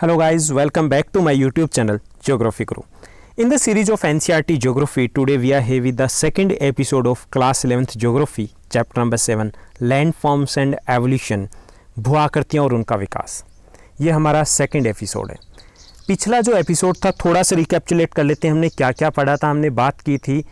Hello guys, welcome back to my YouTube channel Geography Guru. In the series of NCERT Geography, today we are here with the second episode of Class 11th Geography, Chapter number 7, Landforms and Evolution, भू-आकृतियाँ और उनका विकास। ये हमारा second episode है। पिछला जो episode था थोड़ा सा रिकैप्चुलेट कर लेते हैं, हमने क्या क्या पढ़ा था। हमने बात की थी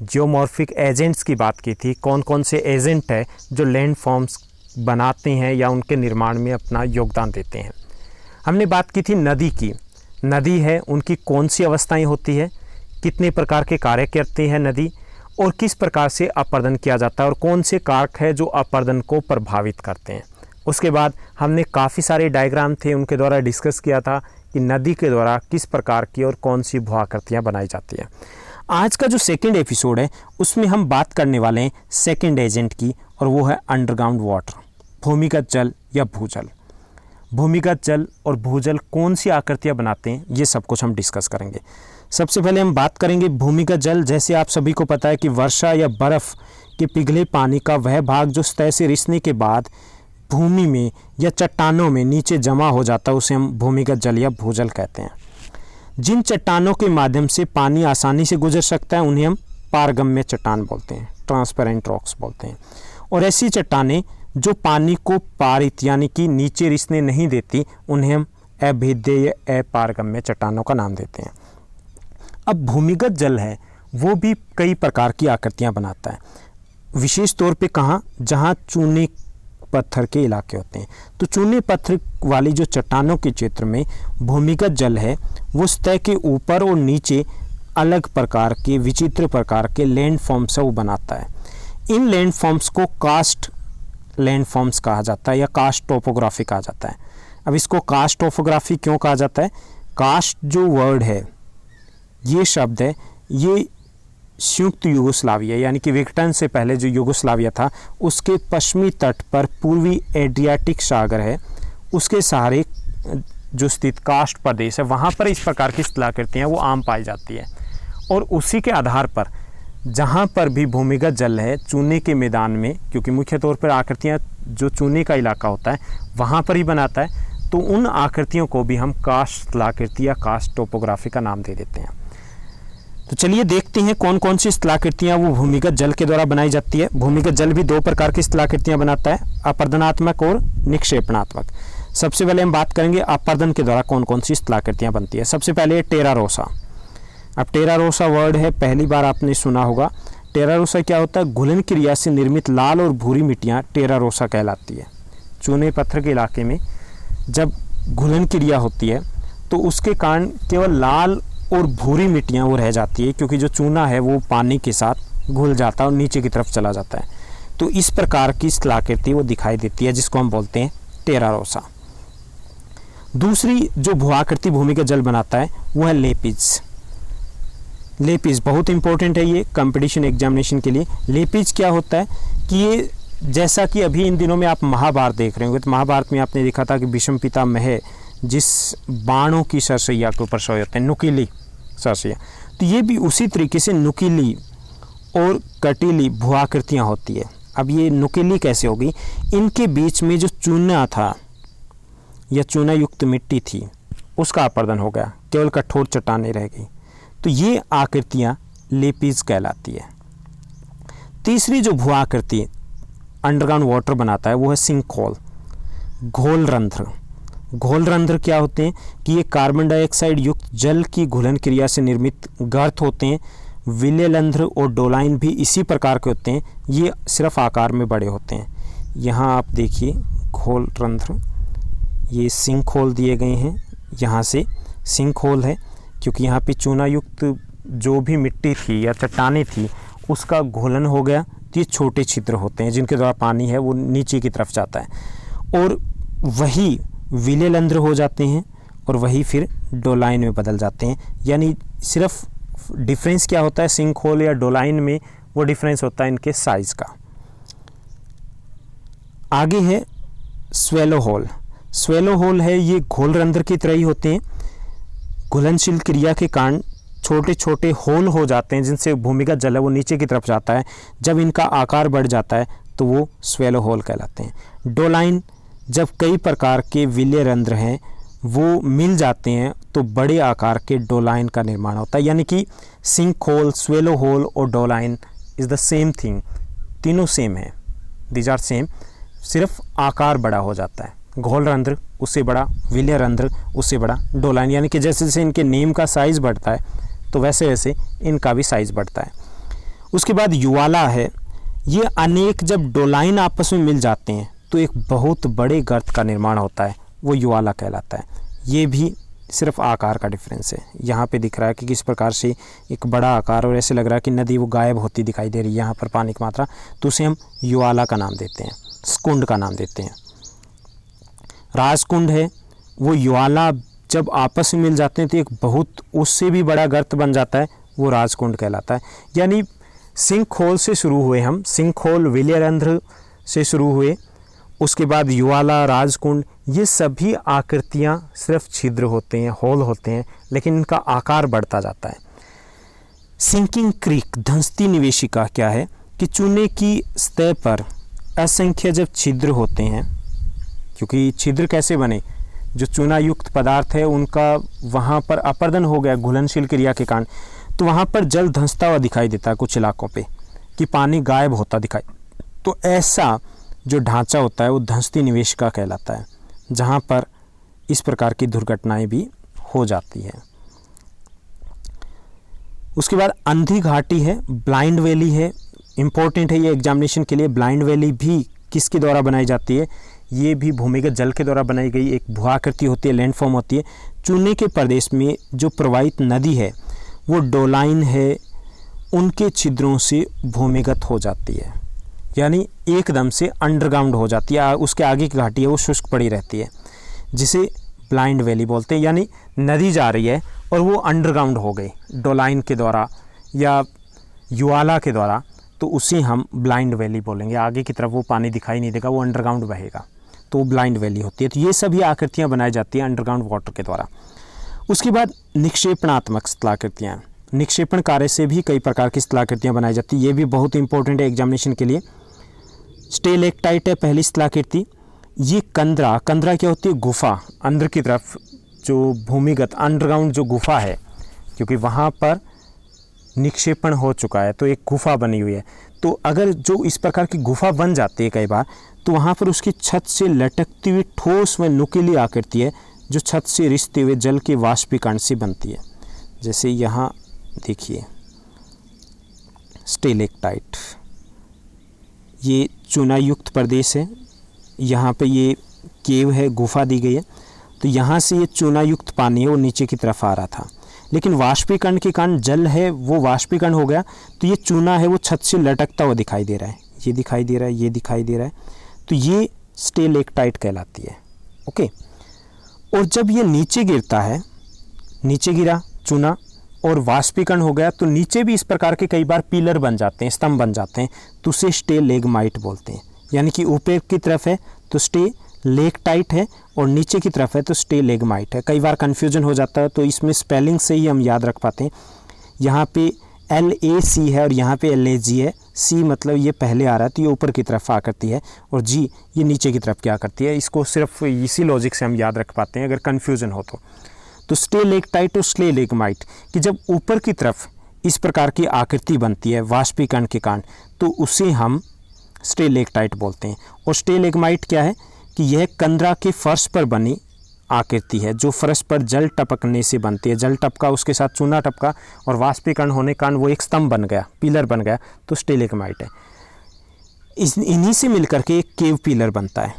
जियोमॉर्फिक एजेंट्स की बात की थी, कौन कौन से एजेंट है जो लैंड फॉर्म्स बनाते हैं या उनके निर्माण में अपना योगदान देते हैं। हमने बात की थी नदी की। नदी है, उनकी कौन सी अवस्थाएं होती है, कितने प्रकार के कार्य करती है नदी और किस प्रकार से अपरदन किया जाता है और कौन से कारक है जो अपरदन को प्रभावित करते हैं। उसके बाद हमने काफ़ी सारे डायग्राम थे, उनके द्वारा डिस्कस किया था कि नदी के द्वारा किस प्रकार की और कौन सी भू-आकृतियाँ बनाई जाती हैं। आज का जो सेकंड एपिसोड है उसमें हम बात करने वाले हैं सेकंड एजेंट की, और वो है अंडरग्राउंड वाटर, भूमिगत जल या भूजल। भूमिगत जल और भूजल कौन सी आकृतियाँ बनाते हैं, ये सब कुछ हम डिस्कस करेंगे। सबसे पहले हम बात करेंगे भूमिगत जल। जैसे आप सभी को पता है कि वर्षा या बर्फ़ के पिघले पानी का वह भाग जो सतह से रिसने के बाद भूमि में या चट्टानों में नीचे जमा हो जाता है, उसे हम भूमिगत जल या भूजल कहते हैं। जिन चट्टानों के माध्यम से पानी आसानी से गुजर सकता है उन्हें हम पारगम्य चट्टान बोलते हैं, ट्रांसपेरेंट रॉक्स बोलते हैं। और ऐसी चट्टानें जो पानी को पारित यानी कि नीचे रिसने नहीं देती, उन्हें हम अभेद्य या अपारगम्य चट्टानों का नाम देते हैं। अब भूमिगत जल है वो भी कई प्रकार की आकृतियाँ बनाता है, विशेष तौर पे कहाँ, जहाँ चूने पत्थर के इलाके होते हैं। तो चूने पत्थर वाली जो चट्टानों के क्षेत्र में भूमिगत जल है वो सतह के ऊपर और नीचे अलग प्रकार के विचित्र प्रकार के लैंड फॉर्म्स वो बनाता है। इन लैंड फॉर्म्स को कास्ट लैंड फॉर्म्स कहा जाता है या कास्ट टोपोग्राफी कहा जाता है। अब इसको कास्ट टोपोग्राफी क्यों कहा जाता है? कास्ट जो वर्ड है, ये शब्द है, ये संयुक्त यूगोस्लाविया यानी कि विघटन से पहले जो यूगोस्लाविया था उसके पश्चिमी तट पर पूर्वी एड्रियाटिक सागर है, उसके सहारे जो स्थित कास्ट प्रदेश है वहाँ पर इस प्रकार की स्थलाकृतियाँ वो आम पाई जाती है। और उसी के आधार पर जहाँ पर भी भूमिगत जल है चूने के मैदान में, क्योंकि मुख्य तौर पर आकृतियाँ जो चूने का इलाका होता है वहाँ पर ही बनाता है, तो उन आकृतियों को भी हम कास्ट स्थलाकृति या कास्ट टोपोग्राफी का नाम दे देते हैं। तो चलिए देखते हैं कौन कौन सी स्थलाकृतियाँ वो भूमिगत जल के द्वारा बनाई जाती है। भूमिगत जल भी दो प्रकार की स्थलाकृतियाँ बनाता है, अपरदनात्मक और निक्षेपणात्मक। सबसे पहले हम बात करेंगे अपरदन के द्वारा कौन कौन सी स्थलाकृतियाँ बनती है। सबसे पहले टेरा रोसा। अब टेरा रोसा वर्ड है, पहली बार आपने सुना होगा। टेरा रोसा क्या होता है? घुलन क्रिया से निर्मित लाल और भूरी मिट्टियाँ टेरा रोसा कहलाती है। चूने पत्थर के इलाके में जब घुलन क्रिया होती है तो उसके कारण केवल लाल और भूरी मिट्टियाँ वो रह जाती है, क्योंकि जो चूना है वो पानी के साथ घुल जाता है और नीचे की तरफ चला जाता है। तो इस प्रकार की स्थलाकृति वो दिखाई देती है जिसको हम बोलते हैं टेरा रोसा। दूसरी जो भू-आकृति भूमिगत जल बनाता है वो है लेपिज। लेपिज बहुत इंपॉर्टेंट है ये कंपटीशन एग्जामिनेशन के लिए। लेपिज क्या होता है कि ये जैसा कि अभी इन दिनों में आप महाभारत देख रहे होंगे, तो महाभारत में आपने देखा था कि भीष्म पितामह जिस बाणों की सरसैया के ऊपर सोए होते हैं, नुकीली सरसैया, तो ये भी उसी तरीके से नुकीली और कटीली भू-आकृतियाँ होती है। अब ये नुकीली कैसे होगी? इनके बीच में जो चूना था या चूना युक्त मिट्टी थी उसका अपरदन हो गया, केवल कठोर चट्टानें रह गई, तो ये आकृतियाँ लेपिज कहलाती है। तीसरी जो भू-आकृति अंडरग्राउंड वाटर बनाता है वो है सिंकहोल, घोल रंध्र। घोल रंध्र क्या होते हैं कि ये कार्बन डाइऑक्साइड युक्त जल की घुलन क्रिया से निर्मित गर्त होते हैं। विलय रंध्र और डोलाइन भी इसी प्रकार के होते हैं, ये सिर्फ आकार में बड़े होते हैं। यहाँ आप देखिए घोल रंध्र, ये सिंक होल दिए गए हैं, यहाँ से सिंक होल है क्योंकि यहाँ पे चूना युक्त जो भी मिट्टी थी या चट्टानें थी उसका घोलन हो गया, तो ये छोटे छिद्र होते हैं जिनके द्वारा पानी है वो नीचे की तरफ जाता है, और वही विलय रंध्र हो जाते हैं और वही फिर डोलाइन में बदल जाते हैं। यानी सिर्फ डिफरेंस क्या होता है सिंक होल या डोलाइन में, वो डिफरेंस होता है इनके साइज़ का। आगे है स्वेलो होल। स्वेलो होल है, ये घोल रंध्र की तरह ही होते हैं। घुलनशील क्रिया के कारण छोटे छोटे होल हो जाते हैं जिनसे भूमिगत जल है वो नीचे की तरफ जाता है। जब इनका आकार बढ़ जाता है तो वो स्वेलो होल कहलाते हैं। डोलाइन, जब कई प्रकार के विलय रंध्र हैं वो मिल जाते हैं तो बड़े आकार के डोलाइन का निर्माण होता है। यानी कि सिंक होल, स्वेलो होल और doline is the same thing, तीनों सेम है, दीज आर सेम, सिर्फ आकार बड़ा हो जाता है। घोल रंध्र उससे बड़ा, विलय रंध्र उससे बड़ा, डोलाइन, यानी कि जैसे जैसे इनके नेम का साइज़ बढ़ता है तो वैसे वैसे इनका भी साइज़ बढ़ता है। उसके बाद युवाला है, ये अनेक जब डोलाइन आपस में मिल जाते हैं तो एक बहुत बड़े गर्त का निर्माण होता है, वो युवाला कहलाता है। ये भी सिर्फ आकार का डिफरेंस है। यहाँ पे दिख रहा है कि किस प्रकार से एक बड़ा आकार और ऐसे लग रहा है कि नदी वो गायब होती दिखाई दे रही है यहाँ पर पानी की मात्रा, तो उसे हम युवाला का नाम देते हैं, स्कुंड का नाम देते हैं। राजकुंड है, वो युवाला जब आपस में मिल जाते हैं तो एक बहुत उससे भी बड़ा गर्त बन जाता है, वो राजकुंड कहलाता है। यानी सिंक होल से शुरू हुए हम, सिंक होल विलय रंध्र से शुरू हुए, उसके बाद युवाला, राजकुंड, ये सभी आकृतियाँ सिर्फ छिद्र होते हैं, होल होते हैं, लेकिन इनका आकार बढ़ता जाता है। सिंकिंग क्रीक, धंसती निवेशिका क्या है कि चूने की सतह पर असंख्य जब छिद्र होते हैं, क्योंकि छिद्र कैसे बने, जो चूना युक्त पदार्थ है उनका वहाँ पर अपर्दन हो गया घुलनशील क्रिया के कारण, तो वहाँ पर जल धंसता हुआ दिखाई देता है कुछ इलाकों पे, कि पानी गायब होता दिखाई, तो ऐसा जो ढांचा होता है वो धंसती निवेशिका कहलाता है, जहाँ पर इस प्रकार की दुर्घटनाएं भी हो जाती है। उसके बाद अंधी घाटी है, ब्लाइंड वैली है, इम्पोर्टेंट है ये एग्जामिनेशन के लिए। ब्लाइंड वैली भी किसके द्वारा बनाई जाती है, ये भी भूमिगत जल के द्वारा बनाई गई एक भूआकृति होती है, लैंडफॉर्म होती है। चूने के प्रदेश में जो प्रवाहित नदी है वो डोलाइन है, उनके छिद्रों से भूमिगत हो जाती है, यानी एकदम से अंडरग्राउंड हो जाती है, उसके आगे की घाटी है वो शुष्क पड़ी रहती है, जिसे ब्लाइंड वैली बोलते हैं। यानी नदी जा रही है और वो अंडरग्राउंड हो गई डोलाइन के द्वारा या युवाला के द्वारा, तो उसे हम ब्लाइंड वैली बोलेंगे। आगे की तरफ वो पानी दिखाई नहीं देगा, वो अंडरग्राउंड बहेगा, तो ब्लाइंड वैली होती है। तो ये सभी आकृतियाँ बनाई जाती हैं अंडरग्राउंड वाटर के द्वारा। उसके बाद निक्षेपणात्मक स्थलाकृतियाँ, निक्षेपण कार्य से भी कई प्रकार की स्थलाकृतियाँ बनाई जाती है, ये भी बहुत इंपॉर्टेंट है एग्जामिनेशन के लिए। स्टेलेक्टाइट है पहली स्थलाकृति, ये कंदरा, कंदरा क्या होती है, गुफा, अंदर की तरफ जो भूमिगत अंडरग्राउंड जो गुफा है, क्योंकि वहाँ पर निक्षेपण हो चुका है तो एक गुफा बनी हुई है, तो अगर जो इस प्रकार की गुफा बन जाती है कई बार, तो वहाँ पर उसकी छत से लटकती हुई ठोस व नुकीली आकृति है जो छत से रिसते हुए जल के वाष्पीकरण से बनती है। जैसे यहाँ देखिए स्टेलेक्टाइट, ये चूनायुक्त प्रदेश है, यहाँ पे ये केव है, गुफा दी गई है, तो यहाँ से ये चूनायुक्त पानी है वो नीचे की तरफ आ रहा था, लेकिन वाष्पीकरण के कारण जल है वो वाष्पीकरण हो गया, तो ये चूना है वो छत से लटकता हुआ दिखाई दे रहा है, ये दिखाई दे रहा है, ये दिखाई दे रहा है, तो ये स्टेलेक्टाइट कहलाती है। ओके, और जब ये नीचे गिरता है, नीचे गिरा चूना और वाष्पीकरण हो गया, तो नीचे भी इस प्रकार के कई बार पिलर बन जाते हैं, स्तंभ बन जाते हैं, तो उसे स्टेलेग्माइट बोलते हैं। यानी कि ऊपर की तरफ है तो स्टेलेक्टाइट है और नीचे की तरफ है तो स्टेलेग्माइट है। कई बार कन्फ्यूजन हो जाता है, तो इसमें स्पेलिंग से ही हम याद रख पाते हैं। यहाँ पे LAC है और यहाँ पे LAG है, C मतलब ये पहले आ रहा है तो ये ऊपर की तरफ आ करती है, और G ये नीचे की तरफ क्या करती है। इसको सिर्फ इसी लॉजिक से हम याद रख पाते हैं अगर कन्फ्यूजन हो तो स्टेलेक्टाइट और स्टेलेग्माइट कि जब ऊपर की तरफ इस प्रकार की आकृति बनती है वाष्पीकरण के कारण, तो उसे हम स्टेलेक्टाइट बोलते हैं। और स्टेलेग्माइट क्या है कि यह कंदरा के फर्श पर बनी आकृति है जो फर्श पर जल टपकने से बनती है। जल टपका, उसके साथ चूना टपका और वाष्पीकरण होने के कारण वो एक स्तंभ बन गया, पिलर बन गया, तो स्टेलेग्माइट है। इन्हीं से मिलकर के एक केव पिलर बनता है।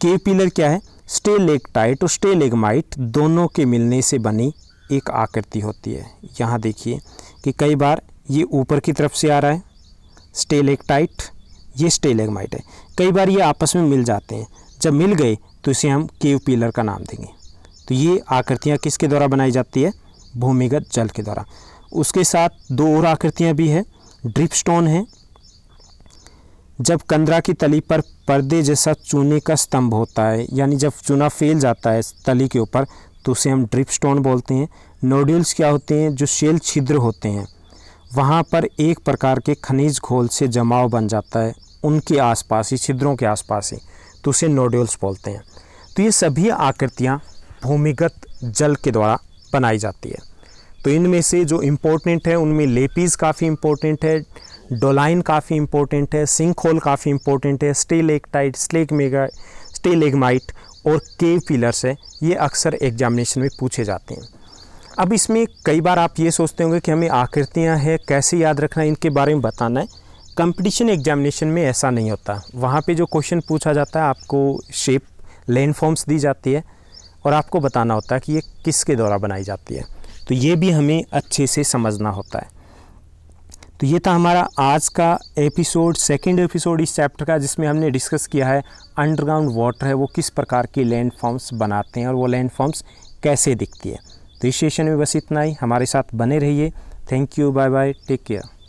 केव पिलर क्या है, स्टेलेक्टाइट और स्टेलेग्माइट दोनों के मिलने से बनी एक आकृति होती है। यहाँ देखिए कि कई बार ये ऊपर की तरफ से आ रहा है स्टेलेक्टाइट, ये स्टेलेग्माइट है, कई बार ये आपस में मिल जाते हैं, जब मिल गए तो इसे हम केव पिलर का नाम देंगे। तो ये आकृतियाँ किसके द्वारा बनाई जाती है, भूमिगत जल के द्वारा। उसके साथ दो और आकृतियाँ भी है, ड्रिप स्टोन है, जब कंदरा की तली पर पर्दे जैसा चूने का स्तंभ होता है, यानी जब चूना फैल जाता है तली के ऊपर, तो उसे हम ड्रिप स्टोन बोलते हैं। नोड्यूल्स क्या होते हैं, जो शेल छिद्र होते हैं, वहाँ पर एक प्रकार के खनिज घोल से जमाव बन जाता है उनके आसपास ही, छिद्रों के आसपास ही, तो उसे नोड्यूल्स बोलते हैं। तो ये सभी आकृतियाँ भूमिगत जल के द्वारा बनाई जाती है। तो इनमें से जो इम्पोर्टेंट है उनमें लेपीज काफ़ी इम्पोर्टेंट है, डोलाइन काफ़ी इम्पोर्टेंट है, सिंक होल काफ़ी इम्पोर्टेंट है, स्टेलेक्टाइट, स्टेलेगमाइट और केव पिलर्स है। ये अक्सर एग्जामिनेशन में पूछे जाते हैं। अब इसमें कई बार आप ये सोचते होंगे कि हमें आकृतियाँ हैं कैसे याद रखना है, इनके बारे में बताना है। कंपटीशन एग्जामिनेशन में ऐसा नहीं होता। वहाँ पे जो क्वेश्चन पूछा जाता है आपको शेप लैंडफॉर्म्स दी जाती है और आपको बताना होता है कि ये किसके द्वारा बनाई जाती है। तो ये भी हमें अच्छे से समझना होता है। तो ये था हमारा आज का एपिसोड, सेकंड एपिसोड इस चैप्टर का, जिसमें हमने डिस्कस किया है अंडरग्राउंड वाटर है वो किस प्रकार की लैंडफॉर्म्स बनाते हैं और वो लैंडफॉर्म्स कैसे दिखती है। तो इस सेशन में बस इतना ही। हमारे साथ बने रहिए। Thank you, bye bye, take care.